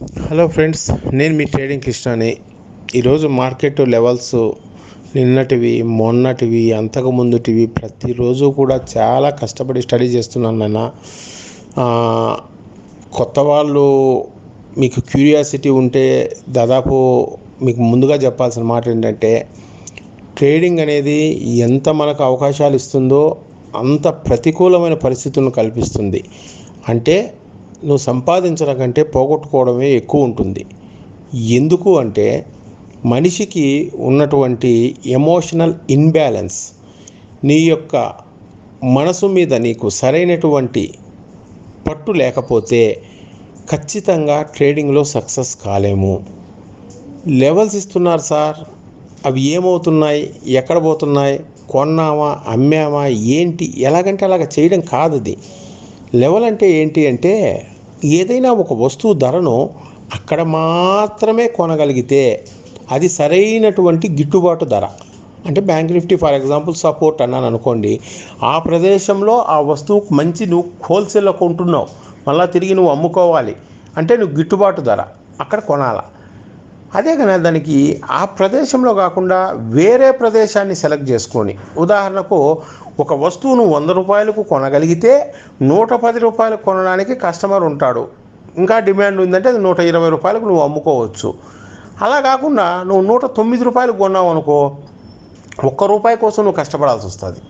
Hello friends, నేను మీ trading కృష్ణని. ఈరోజు market levels నిన్నటివి, మొన్నటివి, అంతకు ముందుటివి ప్రతిరోజు కూడా చాలా కష్టపడి స్టడీ చేస్తున్నాను నాన్న. కొత్త వాళ్ళు మీకు క్యూరియాసిటీ ఉంటే దాదాపు మీకు ముందుగా చెప్పాల్సిన మాట ఏంటంటే, ట్రేడింగ్ అనేది ఎంత మనకు అవకాశాలు ఇస్తుందో అంత ప్రతికూలమైన పరిస్థితులను కల్పిస్తుంది. అంటే నువ్వు సంపాదించడం కంటే పోగొట్టుకోవడమే ఎక్కువ ఉంటుంది. ఎందుకు అంటే మనిషికి ఉన్నటువంటి ఎమోషనల్ ఇన్బ్యాలెన్స్, నీ యొక్క మనసు మీద నీకు సరైనటువంటి పట్టు లేకపోతే ఖచ్చితంగా ట్రేడింగ్లో సక్సెస్ కాలేము. లెవెల్స్ ఇస్తున్నారు సార్, అవి ఏమవుతున్నాయి, ఎక్కడ పోతున్నాయి, కొన్నామా, అమ్మామా, ఏంటి, ఎలాగంటే అలాగ చేయడం కాదు. అది లెవెల్ అంటే ఏంటి అంటే, ఏదైనా ఒక వస్తువు ధరను అక్కడ మాత్రమే కొనగలిగితే అది సరైనటువంటి గిట్టుబాటు ధర. అంటే bank Nifty for example support అన్నాను అనుకోండి, ఆ ప్రదేశంలో ఆ వస్తువుకు మంచి నువ్వు హోల్సేల్లో కొంటున్నావు, మళ్ళీ తిరిగి నువ్వు అమ్ముకోవాలి అంటే నువ్వు గిట్టుబాటు ధర అక్కడ కొనాలా. అదే కానీ దానికి ఆ ప్రదేశంలో కాకుండా వేరే ప్రదేశాన్ని సెలెక్ట్ చేసుకొని, ఉదాహరణకు ఒక వస్తువును 100 రూపాయలకు కొనగలిగితే 110 రూపాయలకు కొనడానికి కస్టమర్ ఉంటాడు. ఇంకా డిమాండ్ ఉందంటే అది 120 రూపాయలకు నువ్వు అమ్ముకోవచ్చు. అలా కాకుండా నువ్వు 109 రూపాయలకు కొన్నావు అనుకో, ₹1 కోసం నువ్వు కష్టపడాల్సి వస్తుంది.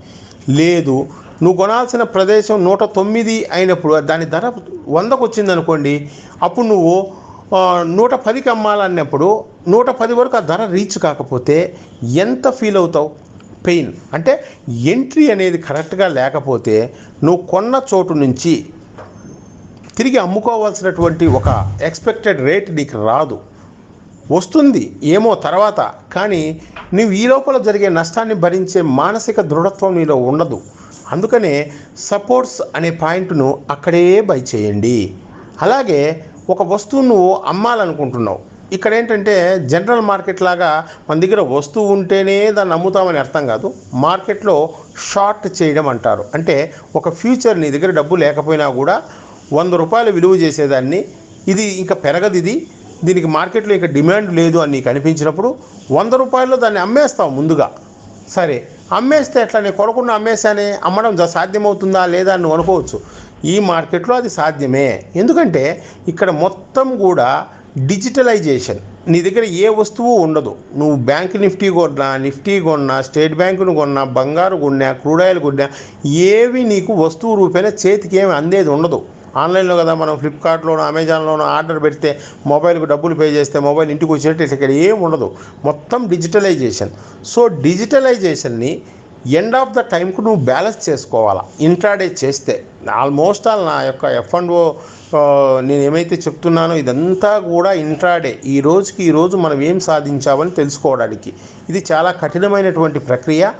లేదు, నువ్వు కొనాల్సిన ప్రదేశం 109 అయినప్పుడు దాని ధర 100కు వచ్చింది అనుకోండి, అప్పుడు నువ్వు 110కి అమ్మాలన్నప్పుడు 110 వరకు ఆ ధర రీచ్ కాకపోతే ఎంత ఫీల్ అవుతావు? పెయిన్. అంటే ఎంట్రీ అనేది కరెక్ట్గా లేకపోతే నువ్వు కొన్న చోటు నుంచి తిరిగి అమ్ముకోవాల్సినటువంటి ఒక ఎక్స్పెక్టెడ్ రేట్ నీకు రాదు. వస్తుంది ఏమో తర్వాత, కానీ నువ్వు ఈ లోపల జరిగే నష్టాన్ని భరించే మానసిక దృఢత్వం నీలో ఉండదు. అందుకనే సపోర్ట్స్ అనే పాయింట్ను అక్కడే బై చేయండి. అలాగే ఒక వస్తువును నువ్వు అమ్మాలనుకుంటున్నావు, ఇక్కడ ఏంటంటే జనరల్ మార్కెట్ లాగా మన దగ్గర వస్తువు ఉంటేనే దాన్ని అమ్ముతామని అర్థం కాదు. మార్కెట్లో షార్ట్ చేయడం అంటారు. అంటే ఒక ఫ్యూచర్ నీ దగ్గర డబ్బు లేకపోయినా కూడా ₹100 విలువ చేసేదాన్ని, ఇది ఇంకా పెరగదు, దీనికి మార్కెట్లో ఇంకా డిమాండ్ లేదు అని నీకు అనిపించినప్పుడు ₹100 దాన్ని అమ్మేస్తావు ముందుగా. సరే, అమ్మేస్తే ఎట్లా, నేను కొనకుండా అమ్మేసానే, అమ్మడం సాధ్యమవుతుందా లేదా అని నువ్వు అనుకోవచ్చు. ఈ మార్కెట్లో అది సాధ్యమే. ఎందుకంటే ఇక్కడ మొత్తం కూడా డిజిటలైజేషన్. నీ దగ్గర ఏ వస్తువు ఉండదు. నువ్వు బ్యాంక్ నిఫ్టీ కొన్నా, స్టేట్ బ్యాంకును కొన్నా, బంగారు కొన్నా, క్రూడ్ ఆయిల్ కొన్నా, ఏవి నీకు వస్తువు రూపేణ చేతికి ఏమి అందేది ఉండదు. ఆన్లైన్లో కదా, మనం ఫ్లిప్కార్ట్లోనో అమెజాన్లోనో ఆర్డర్ పెడితే మొబైల్కి డబ్బులు పే చేస్తే మొబైల్ ఇంటికి వచ్చినట్టు ఇక్కడ ఏం ఉండదు. మొత్తం డిజిటలైజేషన్. సో డిజిటలైజేషన్ని ఎండ్ ఆఫ్ ద టైంకు నువ్వు బ్యాలెన్స్ చేసుకోవాలా. ఇంట్రాడే చేస్తే ఆల్మోస్ట్ ఆల్ నా యొక్క F&O నేను ఏమైతే చెప్తున్నానో ఇదంతా కూడా ఇంట్రాడే. ఈ రోజు మనం ఏం సాధించామని తెలుసుకోవడానికి ఇది చాలా కఠినమైనటువంటి ప్రక్రియ.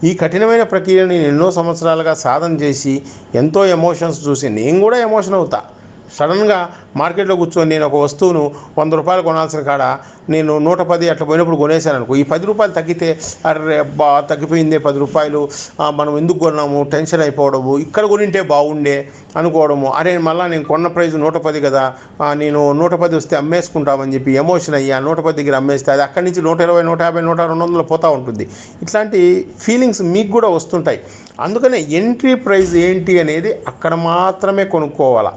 ఈ కఠినమైన ప్రక్రియను నేను ఎన్నో సంవత్సరాలుగా సాధన చేసి ఎంతో ఎమోషన్స్ చూసి నేను కూడా ఎమోషన్ అవుతా. సడన్గా మార్కెట్లో కూర్చొని నేను ఒక వస్తువును ₹100 కొనాల్సిన కాడ నేను 110 అట్లా పోయినప్పుడు కొనేసాను అనుకో, ఈ ₹10 తగ్గితే అరే అబ్బా తగ్గిపోయిందే ₹10, మనం ఎందుకు కొన్నాము, టెన్షన్ అయిపోవడము, ఇక్కడ కొనింటే బాగుండే అనుకోవడము, అరే మళ్ళీ నేను కొన్న ప్రైస్ 110 కదా, నేను 110 వస్తే అమ్మేసుకుంటామని చెప్పి ఎమోషన్ అయ్యి ఆ 110 దగ్గర అమ్మేస్తే అది అక్కడి నుంచి 120, 150, 100, 200 పోతూ ఉంటుంది. ఇట్లాంటి ఫీలింగ్స్ మీకు కూడా వస్తుంటాయి. అందుకనే ఎంట్రీ ప్రైస్ ఏంటి అనేది అక్కడ మాత్రమే కొనుక్కోవాలి.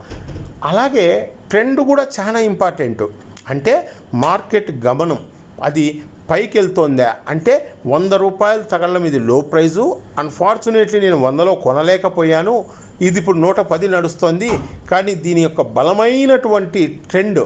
అలాగే ట్రెండ్ కూడా చాలా ఇంపార్టెంట్. అంటే మార్కెట్ గమనం, అది పైకి వెళ్తోందా అంటే ₹100 తగలడం ఇది లో ప్రైజు. అన్ఫార్చునేట్లీ నేను 100లో కొనలేకపోయాను, ఇది ఇప్పుడు 110 నడుస్తుంది. కానీ దీని యొక్క బలమైనటువంటి ట్రెండ్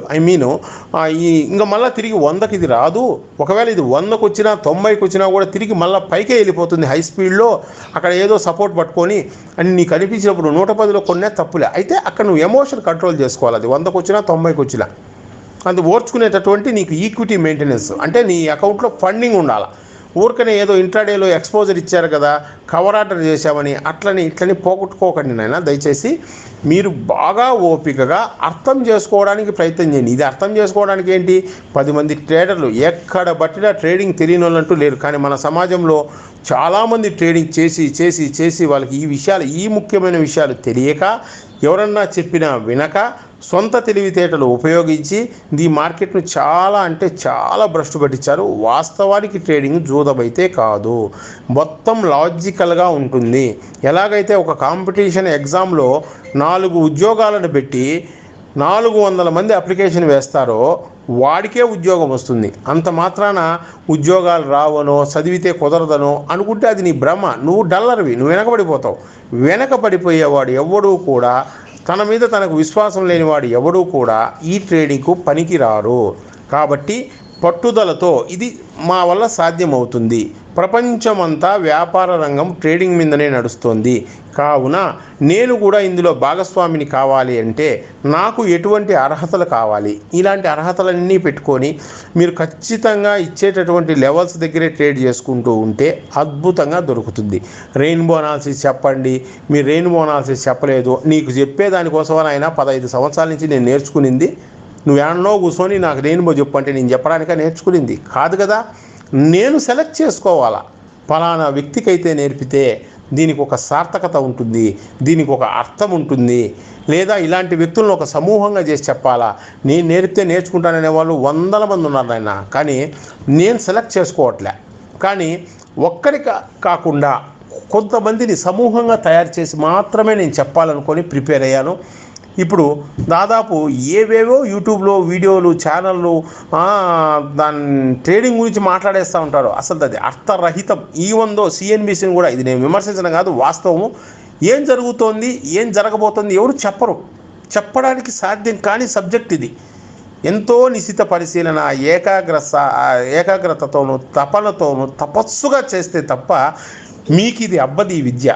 ఇంకా మళ్ళీ తిరిగి 100కి ఇది రాదు. ఒకవేళ ఇది 100కు వచ్చినా 90కి వచ్చినా కూడా తిరిగి మళ్ళీ పైకే వెళ్ళిపోతుంది హై స్పీడ్లో. అక్కడ ఏదో సపోర్ట్ పట్టుకొని అని నీకు అనిపించినప్పుడు 110లో కొన్నా తప్పులే. అయితే అక్కడ నువ్వు ఎమోషన్ కంట్రోల్ చేసుకోవాలి. అది 100కు వచ్చినా 90కి వచ్చినా అది ఓర్చుకునేటటువంటి నీకు ఈక్విటీ మెయింటెనెన్స్, అంటే నీ అకౌంట్లో ఫండింగ్ ఉండాలి. ఊరికనే ఏదో ఇంట్రాడేలో ఎక్స్పోజర్ ఇచ్చారు కదా, కవర్ ఆర్డర్ చేశామని ఇట్లని పోగొట్టుకోకండి నాయన. దయచేసి మీరు బాగా ఓపికగా అర్థం చేసుకోవడానికి ప్రయత్నం చేయండి. ఇది అర్థం చేసుకోవడానికి ఏంటి, 10 మంది ట్రేడర్లు ఎక్కడ బట్టినా ట్రేడింగ్ తెలియని వాళ్ళంటూ లేరు. కానీ మన సమాజంలో చాలామంది ట్రేడింగ్ చేసి వాళ్ళకి ఈ ముఖ్యమైన విషయాలు తెలియక, ఎవరన్నా చెప్పినా వినక సొంత తెలివితేటలు ఉపయోగించి ఈ మార్కెట్ను చాలా అంటే చాలా భ్రష్టు పట్టించారు. వాస్తవానికి ట్రేడింగ్ జూదమైతే కాదు, మొత్తం లాజికల్గా ఉంటుంది. ఎలాగైతే ఒక కాంపిటీషన్ ఎగ్జామ్లో 4 ఉద్యోగాలను పెట్టి 400 మంది అప్లికేషన్ వేస్తారో వాడికే ఉద్యోగం వస్తుంది. అంత మాత్రాన ఉద్యోగాలు రావనో చదివితే కుదరదనో అనుకుంటే అది నీ భ్రమ. నువ్వు డల్లర్వి, నువ్వు వెనకబడిపోతావు. వెనకబడిపోయేవాడు ఎవడూ కూడా, తన మీద తనకు విశ్వాసం లేనివాడు ఎవడూ కూడా ఈ ట్రేడింగ్కు పనికిరారు. కాబట్టి పట్టుదలతో ఇది మా వల్ల సాధ్యమవుతుంది. ప్రపంచమంతా వ్యాపార రంగం ట్రేడింగ్ మీదనే నడుస్తోంది. కావున నేను కూడా ఇందులో భాగస్వామిని కావాలి అంటే నాకు ఎటువంటి అర్హతలు కావాలి? ఇలాంటి అర్హతలన్నీ పెట్టుకొని మీరు ఖచ్చితంగా ఇచ్చేటటువంటి లెవెల్స్ దగ్గరే ట్రేడ్ చేసుకుంటూ ఉంటే అద్భుతంగా దొరుకుతుంది. రెయిన్బో అనాలిసిస్ చెప్పండి, మీరు రెయిన్బో అనాలిసిస్ చెప్పలేదు, నీకు చెప్పేదానికోసమైనా 15 సంవత్సరాల నుంచి నేను నేర్చుకునింది. నువ్వు ఏమన్నో కూర్చొని నాకు రెయిన్బో చెప్పు అంటే నేను చెప్పడానికే నేర్చుకునింది కాదు కదా. నేను సెలెక్ట్ చేసుకోవాలా, ఫలానా వ్యక్తికైతే నేర్పితే దీనికి ఒక సార్థకత ఉంటుంది, దీనికి ఒక అర్థం ఉంటుంది. లేదా ఇలాంటి వ్యక్తులను ఒక సమూహంగా చేసి చెప్పాలా. నేను నేర్పితే నేర్చుకుంటాననే వాళ్ళు 100 మంది ఉన్నారు నాయన, కానీ నేను సెలెక్ట్ చేసుకోవట్లే. కానీ ఒక్కరి కాకుండా కొంతమందిని సమూహంగా తయారు చేసి మాత్రమే నేను చెప్పాలనుకొని ప్రిపేర్ అయ్యాను. ఇప్పుడు దాదాపు ఏవేవో యూట్యూబ్లో వీడియోలు ఛానళ్ళు దాని ట్రేడింగ్ గురించి మాట్లాడేస్తూ ఉంటారు. అసలు అది అర్థరహితం. ఈవెందో సిఎన్బిసిని కూడా, ఇది నేను విమర్శించడం కాదు, వాస్తవము. ఏం జరుగుతోంది, ఏం జరగబోతోంది ఎవరు చెప్పరు. చెప్పడానికి సాధ్యం కాని సబ్జెక్ట్ ఇది. ఎంతో నిశిత పరిశీలన, ఏకాగ్రతతోనూ తపనతోనూ తపస్సుగా చేస్తే తప్ప మీకు ఇది అబ్బది ఈ విద్య.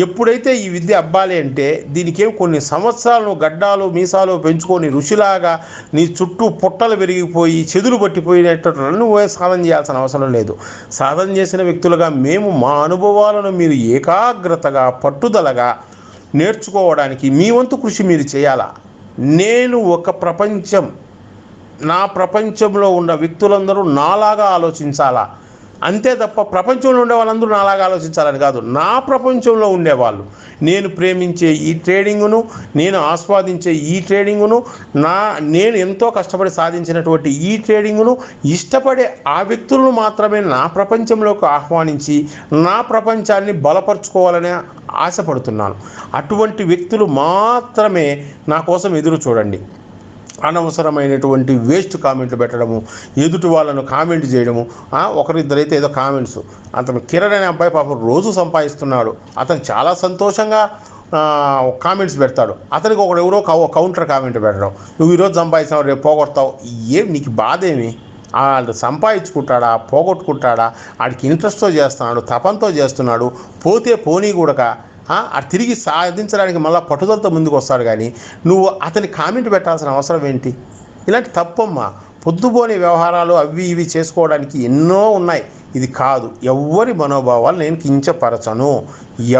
ఎప్పుడైతే ఈ విద్య అబ్బాలి అంటే దీనికేం కొన్ని సంవత్సరాలు గడ్డాలు మీసాలు పెంచుకొని ఋషిలాగా నీ చుట్టూ పుట్టలు పెరిగిపోయి చెదులు పట్టిపోయినట్టు నువ్వే సాధన చేయాల్సిన అవసరం లేదు. సాధన చేసిన వ్యక్తులుగా మేము మా అనుభవాలను మీరు ఏకాగ్రతగా పట్టుదలగా నేర్చుకోవడానికి మీ వంతు కృషి మీరు చేయాలా. నేను ఒక ప్రపంచం, నా ప్రపంచంలో ఉన్న వ్యక్తులందరూ నాలాగా ఆలోచించాలా, అంతే తప్ప ప్రపంచంలో ఉండే వాళ్ళందరూ నాలాగా ఆలోచించాలని కాదు. నా ప్రపంచంలో ఉండేవాళ్ళు, నేను ప్రేమించే ఈ ట్రేడింగును, నేను ఆస్వాదించే ఈ ట్రేడింగును, నేను ఎంతో కష్టపడి సాధించినటువంటి ఈ ట్రేడింగును ఇష్టపడే ఆ వ్యక్తులను మాత్రమే నా ప్రపంచంలోకి ఆహ్వానించి నా ప్రపంచాన్ని బలపరుచుకోవాలని ఆశపడుతున్నాను. అటువంటి వ్యక్తులు మాత్రమే నా కోసం ఎదురు చూడండి. అనవసరమైనటువంటి వేస్ట్ కామెంట్లు పెట్టడము, ఎదుటి వాళ్ళను కామెంట్ చేయడము. ఒకరిద్దరైతే ఏదో కామెంట్స్, అతను కిరణ్ అనే అబ్బాయి పాపం రోజు సంపాదిస్తున్నాడు, అతను చాలా సంతోషంగా కామెంట్స్ పెడతాడు. అతనికి ఒకడు ఎవరో కౌంటర్ కామెంట్ పెట్టడం, నువ్వు ఈరోజు సంపాదిస్తావు రేపు పోగొడతావు. ఏం నీకు బాధ ఏమి? వాళ్ళు సంపాదించుకుంటాడా, పోగొట్టుకుంటాడా, వాడికి ఇంట్రెస్ట్తో చేస్తున్నాడు, తపంతో చేస్తున్నాడు, పోతే పోనీ కూడా అది తిరిగి సాధించడానికి మళ్ళీ పట్టుదలతో ముందుకు వస్తాడు. కానీ నువ్వు అతని కామెంట్ పెట్టాల్సిన అవసరం ఏంటి? ఇలాంటి తప్పమ్మా. పొద్దుపోని వ్యవహారాలు అవి ఇవి చేసుకోవడానికి ఎన్నో ఉన్నాయి. ఇది కాదు. ఎవ్వరి మనోభావాలు నేను కించపరచను,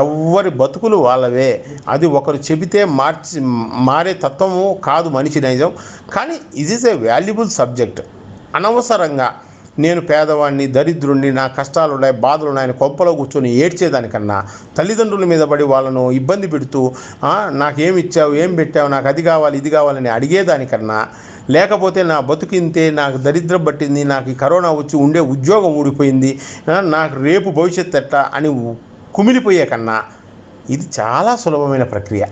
ఎవ్వరి బతుకులు వాళ్ళవే. అది ఒకరు చెబితే మారే తత్వము కాదు మనిషి నైజం. కానీ ఇది ఈజ్ ఏ వాల్యుబుల్ సబ్జెక్ట్. అనవసరంగా నేను పేదవాడిని, దరిద్రుడిని, నా కష్టాలు ఉన్నాయి, బాధలు ఉన్నాయని కొంపలో కూర్చొని ఏడ్చేదానికన్నా, తల్లిదండ్రుల మీద పడి వాళ్ళను ఇబ్బంది పెడుతూ నాకేమి ఇచ్చావు, ఏం పెట్టావు, నాకు అది కావాలి ఇది కావాలని అడిగేదానికన్నా, లేకపోతే నా బతుకింతే, నాకు దరిద్రం పట్టింది, నాకు ఈ కరోనా వచ్చి ఉండే ఉద్యోగం ఊడిపోయింది, నాకు రేపు భవిష్యత్తు ఎట్లా అని కుమిలిపోయే కన్నా ఇది చాలా సులభమైన ప్రక్రియ.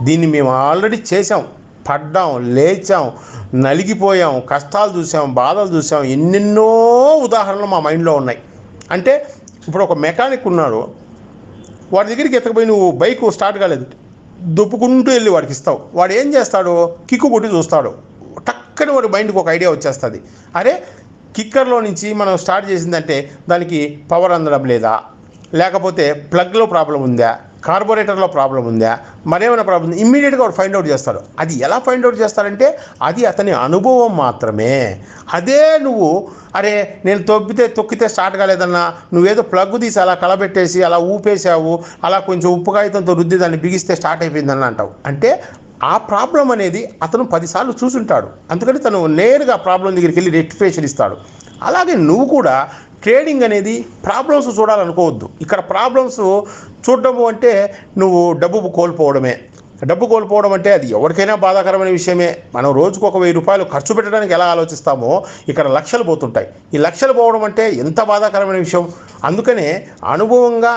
దీన్ని మేము ఆల్రెడీ చేసాం, పడ్డాం, లేచాం, నలిగిపోయాం, కష్టాలు చూసాం, బాధలు చూసాం, ఎన్నెన్నో ఉదాహరణలు మా మైండ్లో ఉన్నాయి. అంటే ఇప్పుడు ఒక మెకానిక్ ఉన్నాడు, వాడి దగ్గరికి ఎత్తకపోయి నువ్వు బైక్ స్టార్ట్ కాలేదు దుప్పుకుంటూ వెళ్ళి వాడికి ఇస్తావు. వాడు ఏం చేస్తాడు? కిక్కు కొట్టి చూస్తాడు. టక్కని వాడి మైండ్కి ఒక ఐడియా వచ్చేస్తుంది. అరే కిక్కర్లో నుంచి మనం స్టార్ట్ చేసిందంటే దానికి పవర్ అందడం లేదా, లేకపోతే ప్లగ్లో ప్రాబ్లం ఉందా, కార్బొరేటర్లో ప్రాబ్లం ఉందా, మరేమైనా ప్రాబ్లం ఉందా, ఇమ్మీడియట్గా వాడు ఫైండ్ అవుట్ చేస్తాడు. అది ఎలా ఫైండ్ అవుట్ చేస్తారంటే అది అతని అనుభవం మాత్రమే. అదే నువ్వు అరే నేను తొక్కితే స్టార్ట్ కాలేదన్నా, నువ్వేదో ప్లగ్ తీసి అలా కలబెట్టేసి అలా ఊపేసావు, అలా కొంచెం ఉప్పు కాగితంతో రుద్ది దాన్ని బిగిస్తే స్టార్ట్ అయిపోయిందన్న అంటావు. అంటే ఆ ప్రాబ్లం అనేది అతను 10 సార్లు చూసుంటాడు, అందుకని తను నేరుగా ప్రాబ్లం దగ్గరికి వెళ్ళి రెక్టిఫికేషన్ ఇస్తాడు. అలాగే నువ్వు కూడా ట్రేడింగ్ అనేది ప్రాబ్లమ్స్ చూడాలనుకోవద్దు. ఇక్కడ ప్రాబ్లమ్స్ చూడడము అంటే నువ్వు డబ్బు కోల్పోవడమే, డబ్బు కోల్పోవడం అంటే అది ఎవరికైనా బాధాకరమైన విషయమే. మనం రోజుకు ఒక 1000 రూపాయలు ఖర్చు పెట్టడానికి ఎలా ఆలోచిస్తామో ఇక్కడ లక్షలు పోతుంటాయి. ఈ లక్షలు పోవడం అంటే ఎంత బాధాకరమైన విషయం. అందుకనే అనుభవంగా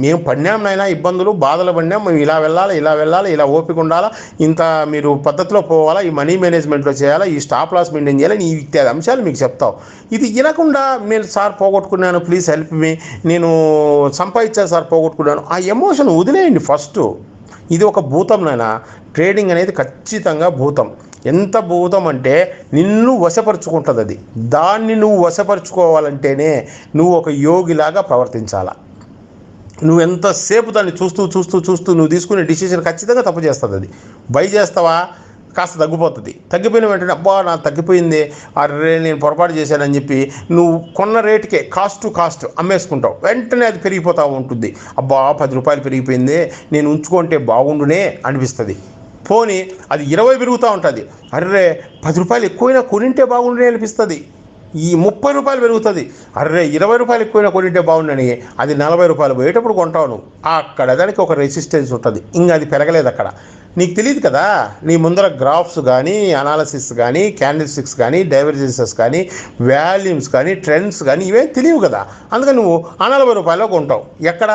మేము పడినాం నాయనా, ఇబ్బందులు బాధలు పడినాం, మేము ఇలా వెళ్ళాలి, ఇలా ఓపిక ఉండాలా, ఇంత మీరు పద్ధతిలో పోవాలా, ఈ మనీ మేనేజ్మెంట్లో చేయాలా, ఈ స్టాప్ లాస్ మెయింటైన్ చేయాలి, ఈ ఇత్యాది అంశాలు మీకు చెప్తావు. ఇది వినకుండా నేను సార్ పోగొట్టుకున్నాను, ప్లీజ్ హెల్ప్ మీ, నేను సంపాదించాను సార్ పోగొట్టుకున్నాను, ఆ ఎమోషన్ వదిలేయండి ఫస్ట్. ఇది ఒక భూతం నాయన. ట్రేడింగ్ అనేది ఖచ్చితంగా భూతం. ఎంత భూతం అంటే నిన్ను వశపరుచుకుంటుంది అది. దాన్ని నువ్వు వశపరుచుకోవాలంటేనే నువ్వు ఒక యోగిలాగా ప్రవర్తించాలా. నువ్వు ఎంతసేపు దాన్ని చూస్తూ నువ్వు తీసుకునే డిసిషన్ ఖచ్చితంగా తప్పు చేస్తుంది అది. బై చేస్తావా, కాస్త తగ్గిపోతుంది, తగ్గిపోయిన వెంటనే అబ్బా నాకు తగ్గిపోయింది, అరే నేను పొరపాటు చేశానని చెప్పి నువ్వు కొన్న రేటుకే కాస్ట్ టు కాస్ట్ అమ్మేసుకుంటావు. వెంటనే అది పెరిగిపోతూ ఉంటుంది. అబ్బా 10 రూపాయలు పెరిగిపోయింది, నేను ఉంచుకుంటే బాగుండునే అనిపిస్తుంది. పోనీ అది 20 పెరుగుతూ ఉంటుంది, అర్రే 10 రూపాయలు ఎక్కువైనా కొనింటే బాగుండునే అనిపిస్తుంది. ఈ 30 రూపాయలు పెరుగుతుంది, అర్రే 20 రూపాయలు ఎక్కువైనా కొనింటే బాగుండని అది 40 రూపాయలు పోయేటప్పుడు కొంటావు నువ్వు. అక్కడ దానికి ఒక రెసిస్టెన్స్ ఉంటుంది, ఇంకా అది పెరగలేదు అక్కడ. నీకు తెలియదు కదా, నీ ముందర గ్రాఫ్స్ కానీ, అనాలసిస్ కానీ, క్యాండిల్ స్టిక్స్ కానీ, డైవర్జెన్సెస్ కానీ, వాల్యూమ్స్ కానీ, ట్రెండ్స్ కానీ ఇవేం తెలియవు కదా. అందుకని నువ్వు 40 రూపాయల్లో కొంటావు. ఎక్కడ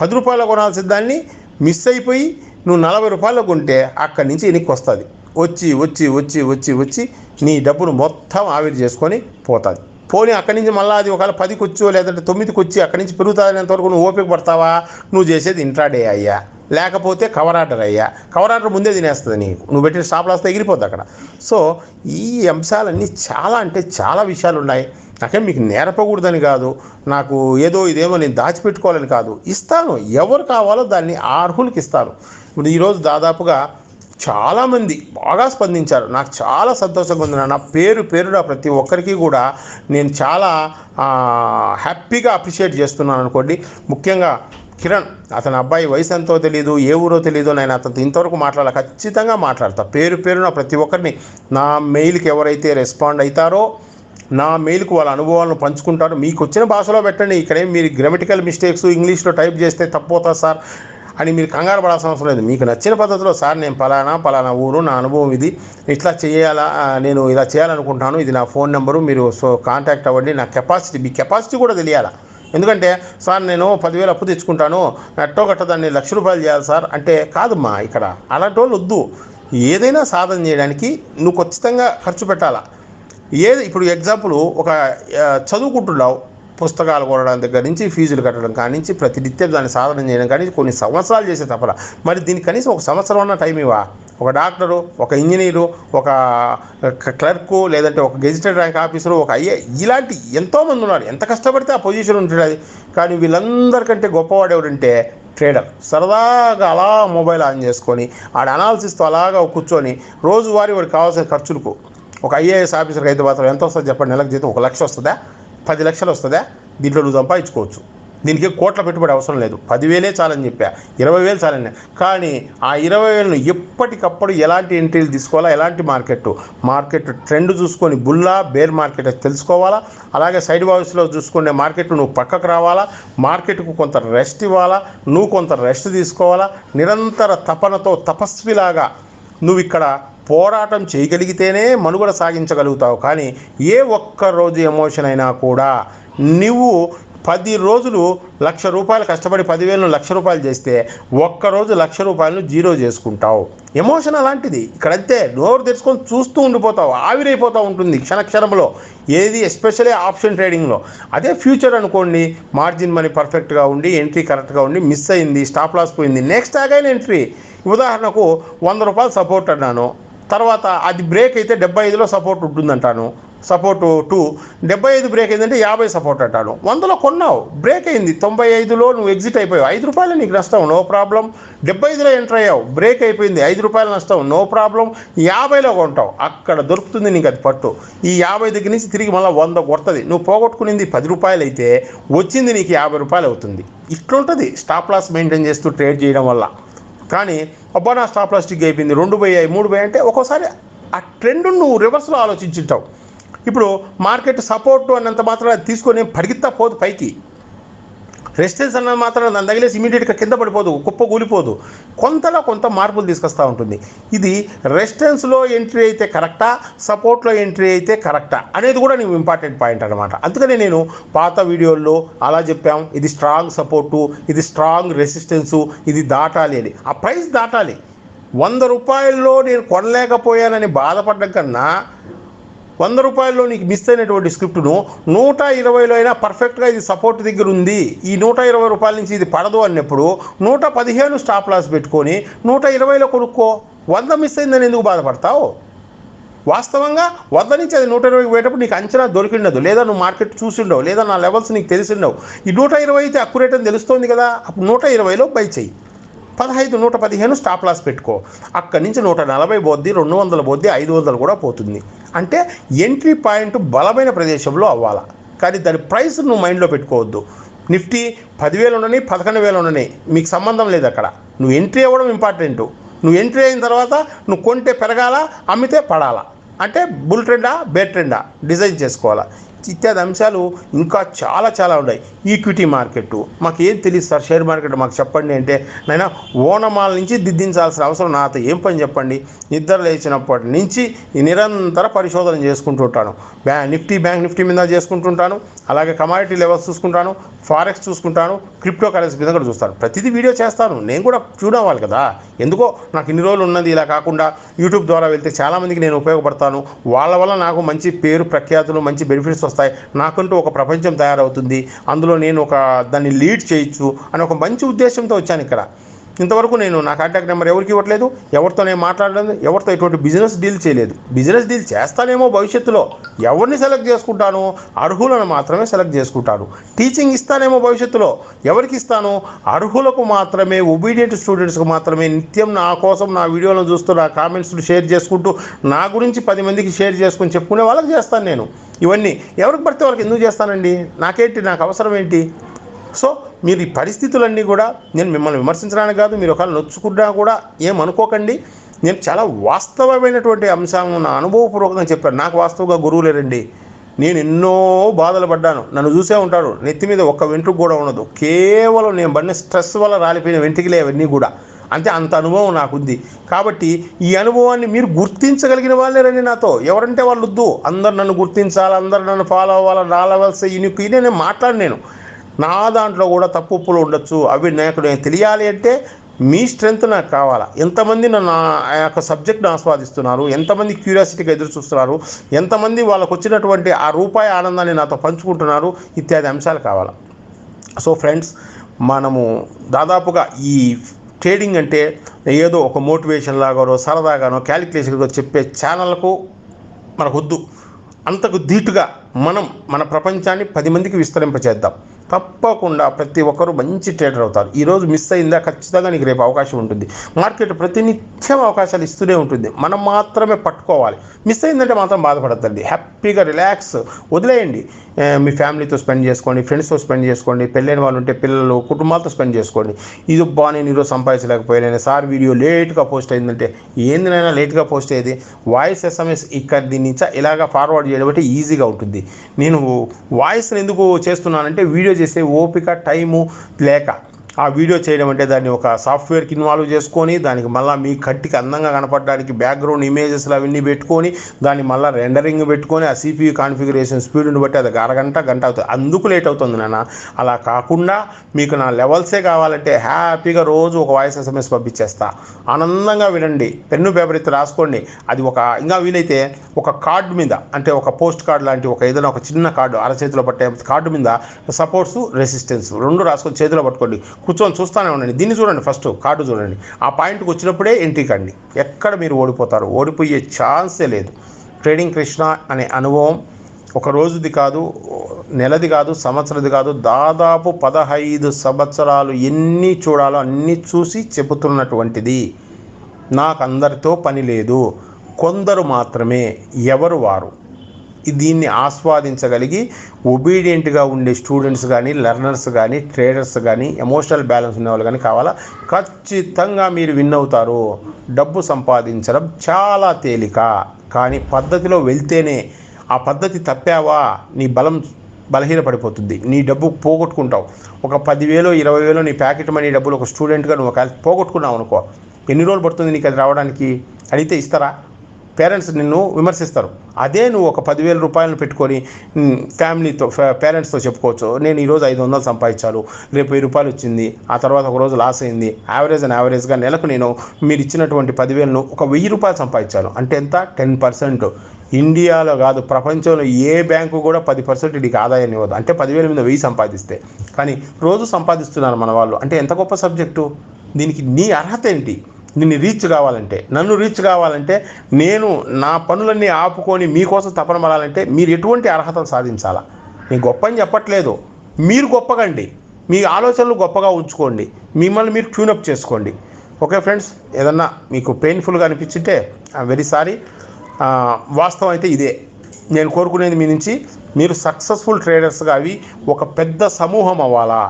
10 రూపాయల్లో కొనాల్సిన దాన్ని మిస్ అయిపోయి నువ్వు 40 రూపాయల్లో కొంటే అక్కడి నుంచి ఎనికి వస్తుంది, వచ్చి నీ డబ్బును మొత్తం ఆవిరి చేసుకొని పోతుంది. పోనీ అక్కడి నుంచి మళ్ళీ అది ఒకవేళ 10కి వచ్చో లేదంటే 9కి వచ్చి అక్కడి నుంచి పెరుగుతుందనేంతవరకు నువ్వు ఓపిక పడతావా? నువ్వు చేసేది ఇంట్రాడే అయ్యా, లేకపోతే కవర్ ఆర్డర్ అయ్యా. కవర్ ఆర్డర్ ముందే తినేస్తుంది నీకు, నువ్వు పెట్టిన స్టాప్ లాస్ ఎగిరిపోద్ది అక్కడ. సో ఈ అంశాలన్నీ చాలా అంటే చాలా విషయాలు ఉన్నాయి. నాకేం మీకు నేర్పకూడదని కాదు, నాకు ఇదేమో నేను దాచిపెట్టుకోవాలని కాదు, ఇస్తాను. ఎవరు కావాలో దాన్ని అర్హులకి ఇస్తాను. ఇప్పుడు ఈరోజు దాదాపుగా చాలామంది బాగా స్పందించారు, నాకు చాలా సంతోషంగా ఉంది. నా పేరున ప్రతి ఒక్కరికి కూడా నేను చాలా హ్యాపీగా అప్రిషియేట్ చేస్తున్నాను అనుకోండి. ముఖ్యంగా కిరణ్, అతని అబ్బాయి వయసు ఎంతో తెలియదు, ఏ ఊరో తెలియదు, నేను అతను ఇంతవరకు ఖచ్చితంగా మాట్లాడతా. పేరున ప్రతి ఒక్కరిని నా మెయిల్కి ఎవరైతే రెస్పాండ్ అవుతారో, నా మెయిల్కు వాళ్ళ అనుభవాలను పంచుకుంటారో, మీకు వచ్చిన భాషలో పెట్టండి. ఇక్కడేం మీరు గ్రామటికల్ మిస్టేక్స్ ఇంగ్లీష్లో టైప్ చేస్తే తప్పవుతా సార్ అని మీరు కంగారు పడాల్సిన అవసరం లేదు. మీకు నచ్చిన పద్ధతిలో సార్ నేను పలానా ఊరు, నా అనుభవం ఇది, ఇట్లా చేయాలా, నేను ఇలా చేయాలనుకుంటున్నాను, ఇది నా ఫోన్ నెంబరు, మీరు కాంటాక్ట్ అవ్వండి, నా కెపాసిటీ, మీ కెపాసిటీ కూడా తెలియాలా. ఎందుకంటే సార్ నేను 10,000 అప్పు తెచ్చుకుంటాను, ఎట్టో గట్ట దాన్ని 1,00,000 రూపాయలు చేయాలి సార్ అంటే కాదమ్మా. ఇక్కడ అలాంటి వాళ్ళు వద్దు. ఏదైనా సాధన చేయడానికి నువ్వు ఖచ్చితంగా ఖర్చు పెట్టాలా. ఇప్పుడు ఎగ్జాంపుల్ ఒక చదువుకుంటున్నావు, పుస్తకాలు కొనడం దగ్గర నుంచి ఫీజులు కట్టడం కానీ నుంచి ప్రతినిత్యం దాన్ని సాధన చేయడం కానీ కొన్ని సంవత్సరాలు చేసే తప్పల. మరి దీనికి కనీసం ఒక సంవత్సరం అన్న టైం ఇవ్వా? ఒక డాక్టరు, ఒక ఇంజనీరు, ఒక క్లర్కు, లేదంటే ఒక గెజిటెడ్ ర్యాంక్ ఆఫీసరు, ఒక ఇలాంటి ఎంతోమంది ఉన్నారు. ఎంత కష్టపడితే ఆ పొజిషన్ ఉంటుంది అది. కానీ వీళ్ళందరికంటే గొప్పవాడు ఎవరంటే ట్రేడర్. సరదాగా అలా మొబైల్ ఆన్ చేసుకొని ఆడ అనాలిసిస్తో అలాగా కూర్చొని రోజువారీ వాడికి కావాల్సిన ఖర్చులకు, ఒక ఐఏఎస్ ఆఫీసర్కి అయితే మాత్రం ఎంత వస్తుంది చెప్పండి? నెలకు జీతం 1,00,000 వస్తుందా? 10 లక్షలు వస్తుందా? దీంట్లో నువ్వు సంపాదించుకోవచ్చు. దీనికి కోట్ల పెట్టుబడి అవసరం లేదు. 10,000 చాలని చెప్పా, 20,000 చాలని. కానీ ఆ 20,000ను ఎప్పటికప్పుడు ఎలాంటి ఎంట్రీలు తీసుకోవాలా, ఎలాంటి మార్కెట్ ట్రెండ్ చూసుకొని బుల్లా బేర్ మార్కెట్ తెలుసుకోవాలా. అలాగే సైడ్ వాయిస్లో చూసుకునే మార్కెట్ నువ్వు పక్కకు రావాలా. మార్కెట్కు కొంత రెస్ట్ ఇవ్వాలా, నువ్వు కొంత రెస్ట్ తీసుకోవాలా. నిరంతర తపనతో తపస్విలాగా నువ్వు ఇక్కడ పోరాటం చేయగలిగితేనే మనుగడ సాగించగలుగుతావు. కానీ ఏ ఒక్కరోజు ఎమోషన్ అయినా కూడా నువ్వు 10 రోజులు 1,00,000 రూపాయలు కష్టపడి 10,000ను 1,00,000 రూపాయలు చేస్తే ఒక్కరోజు 1,00,000 రూపాయలను జీరో చేసుకుంటావు. ఎమోషన్ అలాంటిది. ఇక్కడంతే నోరు తెచ్చుకొని చూస్తూ ఉండిపోతావు, ఆవిరైపోతూ ఉంటుంది క్షణంలో. ఏది ఎస్పెషల్లీ ఆప్షన్ ట్రేడింగ్లో. అదే ఫ్యూచర్ అనుకోండి, మార్జిన్ మనీ పర్ఫెక్ట్గా ఉండి, ఎంట్రీ కరెక్ట్గా ఉండి, మిస్ అయింది, స్టాప్ లాస్ పోయింది, నెక్స్ట్ అగైన్ ఎంట్రీ. ఉదాహరణకు 100 రూపాయలు సపోర్ట్ అన్నాను, తర్వాత అది బ్రేక్ అయితే 75లో సపోర్ట్ ఉంటుందంటాను. సపోర్టు 2 75 బ్రేక్ అయిందంటే 50 సపోర్ట్ అంటాను. 100లో కొన్నావు, బ్రేక్ అయింది, 95లో నువ్వు ఎగ్జిట్ అయిపోయావు, 5 రూపాయలు నీకు నష్టం, నో ప్రాబ్లం. 75లో ఎంటర్ అయ్యావు, బ్రేక్ అయిపోయింది, 5 రూపాయలు నష్టం, నో ప్రాబ్లం. 50లో కొంటావు, అక్కడ దొరుకుతుంది నీకు అది పట్టు. ఈ 50 దగ్గర నుంచి తిరిగి మళ్ళీ 100 కొడుతుంది. నువ్వు పోగొట్టుకునింది 10 రూపాయలు అయితే వచ్చింది నీకు 50 రూపాయలు అవుతుంది. ఇట్లుంటుంది స్టాప్ లాస్ మెయింటైన్ చేస్తూ ట్రేడ్ చేయడం వల్ల. కానీ అబ్బా నా స్టాప్ లాస్ స్టిక్ అయిపోయింది, 2 పోయాయి 3 పోయాయి అంటే ఒక్కోసారి ఆ ట్రెండ్ నువ్వు రివర్స్లో ఆలోచించుంటావు. ఇప్పుడు మార్కెట్ సపోర్టు అన్నంత మాత్రం అది తీసుకొని పరిగెత్తా పోదు పైకి. రెసిస్టెన్స్ అన్నది మాత్రం దాని తగిలేసి ఇమీడియట్గా కింద పడిపోదు, కుప్ప కూలిపోదు, కొంతలో కొంత మార్పులు తీసుకొస్తూ ఉంటుంది. ఇది రెసిస్టెన్స్లో ఎంట్రీ అయితే కరెక్టా, సపోర్ట్లో ఎంట్రీ అయితే కరెక్టా అనేది కూడా నీకు ఇంపార్టెంట్ పాయింట్ అనమాట. అందుకనే నేను పాత వీడియోల్లో అలా చెప్పాం, ఇది స్ట్రాంగ్ సపోర్టు, ఇది స్ట్రాంగ్ రెసిస్టెన్సు, ఇది దాటాలి అని. ఆ ప్రైస్ దాటాలి. 100 రూపాయల్లో నేను కొనలేకపోయానని బాధపడడం కన్నా 100 రూపాయల్లో నీకు మిస్ అయినటువంటి స్క్రిప్ట్ను 120లో అయినా పర్ఫెక్ట్గా ఇది సపోర్ట్ దగ్గర ఉంది, ఈ 120 రూపాయల నుంచి ఇది పడదు అన్నప్పుడు 115 స్టాప్ లాస్ పెట్టుకొని 120లో కొనుక్కో. 100 మిస్ అయిందని ఎందుకు బాధపడతావు? వాస్తవంగా 100 నుంచి అది 120కి పోయేటప్పుడు నీకు అంచనా దొరికిండదు, లేదా నువ్వు మార్కెట్ చూసిండవు, లేదా నా లెవెల్స్ నీకు తెలిసిండవు. ఈ 120 అయితే అక్యురేట్ అని తెలుస్తోంది కదా, అప్పుడు 120లో బై చెయ్యి. 15, 115 స్టాప్ లాస్ పెట్టుకో. అక్కడి నుంచి 140 పోద్ది, 200 పోద్ది, 500 కూడా పోతుంది. అంటే ఎంట్రీ పాయింట్ బలమైన ప్రదేశంలో అవ్వాలి, కానీ దాని ప్రైస్ నువ్వు మైండ్లో పెట్టుకోవద్దు. నిఫ్టీ 10,000 ఉండని, 11,000 ఉండని, మీకు సంబంధం లేదు. అక్కడ నువ్వు ఎంట్రీ అవ్వడం ఇంపార్టెంటు. నువ్వు ఎంట్రీ అయిన తర్వాత నువ్వు కొంటే పెరగాల, అమ్మితే పడాలా, అంటే బుల్ ట్రెండా బేర్ ట్రెండా డిజైన్ చేసుకోవాలా. ఇత్యాది అంశాలు ఇంకా చాలా చాలా ఉన్నాయి. ఈక్విటీ మార్కెట్ మాకు ఏం తెలియదు సార్, షేర్ మార్కెట్ మాకు చెప్పండి అంటే, నైనా ఓనమాల నుంచి దిద్దించాల్సిన అవసరం నాతో ఏం పని చెప్పండి. నిద్ర లేచినప్పటి నుంచి నిరంతర పరిశోధన చేసుకుంటుంటాను. బ్యాంక్ నిఫ్టీ మీద చేసుకుంటుంటాను, అలాగే కమాడిటీ లెవెల్స్ చూసుకుంటాను, ఫారెక్స్ చూసుకుంటాను, క్రిప్టో కరెన్సీ మీద కూడా చూస్తాను. ప్రతిదీ వీడియో చేస్తాను, నేను కూడా చూడవాలి కదా. ఎందుకో నాకు ఇన్ని రోజులు ఉన్నది. ఇలా కాకుండా యూట్యూబ్ ద్వారా వెళ్తే చాలామందికి నేను ఉపయోగపడతాను. వాళ్ళ వల్ల నాకు మంచి పేరు ప్రఖ్యాతులు, మంచి బెనిఫిట్స్ వస్తాయి. నాకంటూ ఒక ప్రపంచం తయారవుతుంది, అందులో నేను దాన్ని లీడ్ చేయొచ్చు అని ఒక మంచి ఉద్దేశంతో వచ్చాను ఇక్కడ. ఇంతవరకు నేను నా కాంటాక్ట్ నెంబర్ ఎవరికి ఇవ్వట్లేదు, ఎవరితో నేను మాట్లాడలేదు, ఎవరితో ఎటువంటి బిజినెస్ డీల్ చేయలేదు. బిజినెస్ డీల్ చేస్తానేమో భవిష్యత్తులో, ఎవరిని సెలెక్ట్ చేసుకుంటాను, అర్హులను మాత్రమే సెలెక్ట్ చేసుకుంటాను. టీచింగ్ ఇస్తానేమో భవిష్యత్తులో, ఎవరికి ఇస్తాను, అర్హులకు మాత్రమే, ఒబీడియంట్ స్టూడెంట్స్కి మాత్రమే. నిత్యం నా కోసం నా వీడియోలను చూస్తూ నా కామెంట్స్లు షేర్ చేసుకుంటూ నా గురించి 10 మందికి షేర్ చేసుకుని చెప్పుకునే వాళ్ళకి చేస్తాను నేను. ఇవన్నీ ఎవరికి పడితే వాళ్ళకి ఎందుకు చేస్తానండి, నాకేంటి, నాకు అవసరం ఏంటి? సో మీరు ఈ పరిస్థితులన్నీ కూడా, నేను మిమ్మల్ని విమర్శించడానికి కాదు, మీరు ఒకవేళ నొచ్చుకున్నా కూడా ఏమనుకోకండి. నేను చాలా వాస్తవమైనటువంటి అంశం నా అనుభవపూర్వకంగా చెప్పాను. నాకు వాస్తవంగా గురువు లేరండి. నేను ఎన్నో బాధలు పడ్డాను. నన్ను చూసే ఉంటాడు, నెత్తి మీద ఒక్క వెంట్రుకు కూడా ఉండదు. కేవలం నేను పడిన స్ట్రెస్ వల్ల రాలిపోయిన వెంట్రుకలే అవన్నీ కూడా. అంటే అంత అనుభవం నాకుంది. కాబట్టి ఈ అనుభవాన్ని మీరు గుర్తించగలిగిన వాళ్ళేరండి నాతో. ఎవరంటే వాళ్ళు వద్దు, అందరు నన్ను గుర్తించాలి, అందరు నన్ను ఫాలో అవ్వాలి, నా లెవెల్స్ ఇన్ని నేను మాట్లాడినాను. నా దాంట్లో కూడా తప్పు ఉప్పులు ఉండొచ్చు, అవి నాకు నేను తెలియాలి అంటే మీ స్ట్రెంగ్త్ నాకు కావాలా. ఎంతమంది నన్ను ఆ యొక్క సబ్జెక్ట్ని ఆస్వాదిస్తున్నారు, ఎంతమంది క్యూరియాసిటీగా ఎదురు చూస్తున్నారు, ఎంతమంది వాళ్ళకు వచ్చినటువంటి ఆ రూపాయి ఆనందాన్ని నాతో పంచుకుంటున్నారు, ఇత్యాది అంశాలు కావాలా. సో ఫ్రెండ్స్, మనము దాదాపుగా ఈ ట్రేడింగ్ అంటే ఏదో ఒక మోటివేషన్ లాగానో సరదాగానో క్యాలిక్యులేషన్గా చెప్పే ఛానళ్ళకు మనకు వద్దు. అంతకు ధీటుగా మనం మన ప్రపంచాన్ని 10 మందికి విస్తరింపచేద్దాం. తప్పకుండా ప్రతి ఒక్కరూ మంచి ట్రేడర్ అవుతారు. ఈరోజు మిస్ అయిందా, ఖచ్చితంగా నీకు రేపు అవకాశం ఉంటుంది. మార్కెట్ ప్రతినిత్యం అవకాశాలు ఇస్తూనే ఉంటుంది, మనం మాత్రమే పట్టుకోవాలి. మిస్ అయిందంటే మాత్రం బాధపడద్దండి, హ్యాపీగా రిలాక్స్ వదిలేయండి. మీ ఫ్యామిలీతో స్పెండ్ చేసుకోండి, ఫ్రెండ్స్తో స్పెండ్ చేసుకోండి, పెళ్ళైన వాళ్ళు ఉంటే పిల్లలు కుటుంబాలతో స్పెండ్ చేసుకోండి. ఇది నేను ఈరోజు సంపాదించలేకపోయాను, సార్ వీడియో లేట్గా పోస్ట్ అయిందంటే, ఏందినైనా లేట్గా పోస్ట్ అయ్యేది, వాయిస్ SMS ఇక్కడ దీని నుంచి ఇలాగా ఫార్వర్డ్ చేయడం బట్టి ఈజీగా ఉంటుంది. నేను వాయిస్ని ఎందుకు చేస్తున్నానంటే, వీడియో చేసే ఓపిక టైము లేక, ఆ వీడియో చేయడం అంటే దాన్ని ఒక సాఫ్ట్వేర్కి ఇన్వాల్వ్ చేసుకొని, దానికి మళ్ళీ మీ కంటికి అందంగా కనపడడానికి బ్యాక్గ్రౌండ్ ఇమేజెస్లు అవన్నీ పెట్టుకొని, దాన్ని మళ్ళీ రెండరింగ్ పెట్టుకొని, ఆ CPU కాన్ఫిగరేషన్ స్పీడ్ని బట్టి అది అరగంట గంట అవుతుంది. అందుకు లేట్ అవుతుంది నాన్న. అలా కాకుండా మీకు నా లెవెల్సే కావాలంటే హ్యాపీగా రోజు ఒక వాయిస్ SMS పంపించేస్తా, ఆనందంగా వినండి. పెన్ను పేపర్ అయితే రాసుకోండి. అది ఇంకా వీలైతే ఒక కార్డు మీద, అంటే ఒక పోస్ట్ కార్డు లాంటి ఏదైనా ఒక చిన్న కార్డు, అరచేతిలో పట్టే కార్డు మీద సపోర్ట్స్, రెసిస్టెన్స్ 2 రాసుకొని చేతిలో పట్టుకోండి, కూర్చొని చూస్తూనే ఉండండి. దీన్ని చూడండి, ఫస్ట్ కార్డు చూడండి, ఆ పాయింట్కి వచ్చినప్పుడే ఎంట్రీ కండి. ఎక్కడ మీరు ఓడిపోతారు, ఓడిపోయే ఛాన్సే లేదు. ట్రేడింగ్ కృష్ణ అనే అనుభవం ఒక రోజుది కాదు, నెలది కాదు, సంవత్సరది కాదు, దాదాపు 15 సంవత్సరాలు ఎన్ని చూడాలో అన్నీ చూసి చెబుతున్నటువంటిది. నాకు అందరితో పని లేదు, కొందరు మాత్రమే, ఎవరు వారు దీన్ని ఆస్వాదించగలిగి ఒబీడియంట్గా ఉండే స్టూడెంట్స్ కానీ, లెర్నర్స్ కానీ, ట్రేడర్స్ కానీ, ఎమోషనల్ బ్యాలెన్స్ ఉన్నవాళ్ళు కానీ కావాలా. ఖచ్చితంగా మీరు విన్ అవుతారు. డబ్బు సంపాదించడం చాలా తేలిక, కానీ పద్ధతిలో వెళ్తేనే. ఆ పద్ధతి తప్పావా, నీ బలం బలహీనపడిపోతుంది, నీ డబ్బు పోగొట్టుకుంటావు. ఒక 10,000 20,000 నీ ప్యాకెట్ మనీ డబ్బులు ఒక స్టూడెంట్గా నువ్వు ఒకవేళ పోగొట్టుకున్నావు అనుకో, ఎన్ని రోజులు పడుతుంది నీకు అది రావడానికి? అడిగితే ఇస్తారా? పేరెంట్స్ నిన్ను విమర్శిస్తారు. అదే నువ్వు ఒక 10,000 రూపాయలను పెట్టుకొని ఫ్యామిలీతో పేరెంట్స్తో చెప్పుకోవచ్చు, నేను ఈరోజు 500 సంపాదించాను, రేపు 1000 రూపాయలు వచ్చింది, ఆ తర్వాత ఒక రోజు లాస్ అయింది, యావరేజ్గా నెలకు నేను మీరు ఇచ్చినటువంటి 10,000ను ఒక 1000 రూపాయలు సంపాదించాను. అంటే ఎంత? 10%. ఇండియాలో కాదు, ప్రపంచంలో ఏ బ్యాంకు కూడా 10% నీకు ఆదాయాన్ని ఇవ్వదు. అంటే 10,000 మీద 1000 సంపాదిస్తే. కానీ రోజు సంపాదిస్తున్నారు మన వాళ్ళు. అంటే ఎంత గొప్ప సబ్జెక్టు. దీనికి నీ అర్హత ఏంటి? నిన్ను రీచ్ కావాలంటే, నన్ను రీచ్ కావాలంటే, నేను నా పనులన్నీ ఆపుకొని మీకోసం తపన పడాలంటే మీరు ఎటువంటి అర్హతలు సాధించాలా? నేను గొప్ప అని చెప్పట్లేదు, మీరు గొప్పగండి, మీ ఆలోచనలు గొప్పగా ఉంచుకోండి, మిమ్మల్ని మీరు ట్యూనప్ చేసుకోండి. ఓకే ఫ్రెండ్స్, ఏదన్నా మీకు పెయిన్ఫుల్గా అనిపించింటే వెరీ సారీ. వాస్తవం అయితే ఇదే. నేను కోరుకునేది మీ నుంచి, మీరు సక్సెస్ఫుల్ ట్రేడర్స్గా అవి ఒక పెద్ద సమూహం అవ్వాలా.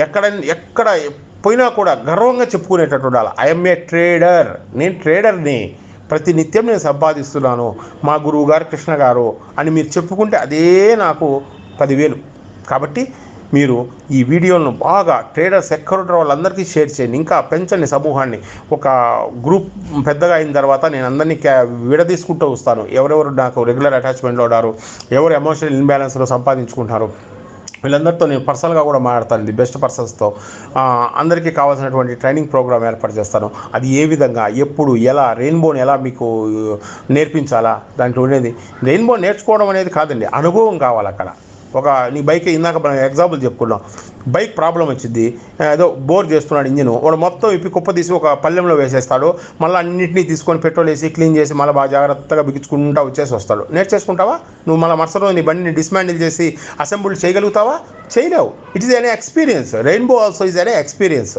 ఎక్కడ పోయినా కూడా గర్వంగా చెప్పుకునేటట్టు ఉండాలి. ఐఎమ్ ఏ ట్రేడర్, నేను ట్రేడర్ని, ప్రతినిత్యం నేను సంపాదిస్తున్నాను, మా గురువు గారు కృష్ణ గారు అని మీరు చెప్పుకుంటే అదే నాకు 10,000. కాబట్టి మీరు ఈ వీడియోలను బాగా ట్రేడర్స్ ఎక్కడుంటారో వాళ్ళందరికీ షేర్ చేయండి. ఇంకా పెంచండి సమూహాన్ని. ఒక గ్రూప్ పెద్దగా అయిన తర్వాత నేను అందరినీ విడదీసుకుంటూ వస్తాను. ఎవరెవరు నాకు రెగ్యులర్ అటాచ్మెంట్లో ఉన్నారు, ఎవరు ఎమోషనల్ ఇన్బ్యాలెన్స్లో సంపాదించుకుంటున్నారు, వీళ్ళందరితో నేను పర్సనల్గా కూడా మాట్లాడతాను. ది బెస్ట్ పర్సన్స్తో అందరికీ కావాల్సినటువంటి ట్రైనింగ్ ప్రోగ్రామ్ ఏర్పాటు చేస్తాను. అది ఏ విధంగా, ఎప్పుడు, ఎలా, రెయిన్బోని ఎలా మీకు నేర్పించాలా, దాంట్లో ఉండేది. రెయిన్బో నేర్చుకోవడం అనేది కాదండి, అనుభవం కావాలి అక్కడ. నీ బైక్ ఇందాక మనం ఎగ్జాంపుల్ చెప్పుకున్నాం, బైక్ ప్రాబ్లం వచ్చింది, ఏదో బోర్ చేస్తున్నాడు ఇంజిన్, వాడు మొత్తం ఇప్పి కుప్ప తీసి ఒక పల్లెంలో వేసేస్తాడు, మళ్ళీ అన్నింటినీ తీసుకొని పెట్రోల్ వేసి క్లీన్ చేసి మళ్ళీ బాగా జాగ్రత్తగా బిగించుకుంటూ వచ్చేసి వస్తాడు. నేర్చేసుకుంటావా? నువ్వు మళ్ళీ మరుసటి రోజు నీ బండిని డిస్మాండిల్ చేసి అసెంబుల్ చేయగలుగుతావా? చేయలేవు. It is an experience. Rainbow also is an experience.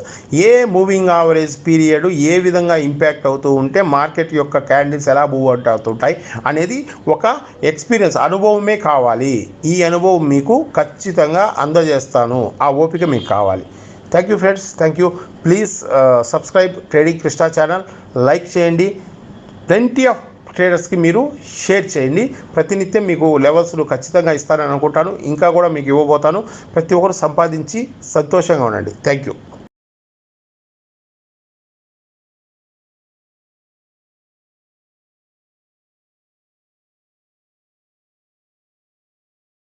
ఏ మూవింగ్ యావరేజ్ పీరియడ్ ఏ విధంగా ఇంపాక్ట్ అవుతూ ఉంటే మార్కెట్ యొక్క క్యాండిల్స్ ఎలా మూవ్ అవుట్ అవుతుంటాయి అనేది ఒక ఎక్స్పీరియన్స్, అనుభవమే కావాలి. ఈ అనుభవం మీకు ఖచ్చితంగా అందజేస్తాను. ఆ ఓపిక మీకు కావాలి. Thank you friends, thank you. Please subscribe trading Krishna channel, like చేయండి. ప్లెంటీ ఆఫ్ ట్రేడర్స్కి మీరు షేర్ చేయండి. ప్రతినిత్యం మీకు లెవెల్స్ను ఖచ్చితంగా ఇస్తానని అనుకుంటాను, ఇంకా కూడా మీకు ఇవ్వబోతాను. ప్రతి ఒక్కరు సంపాదించి సంతోషంగా ఉండండి. Thank you.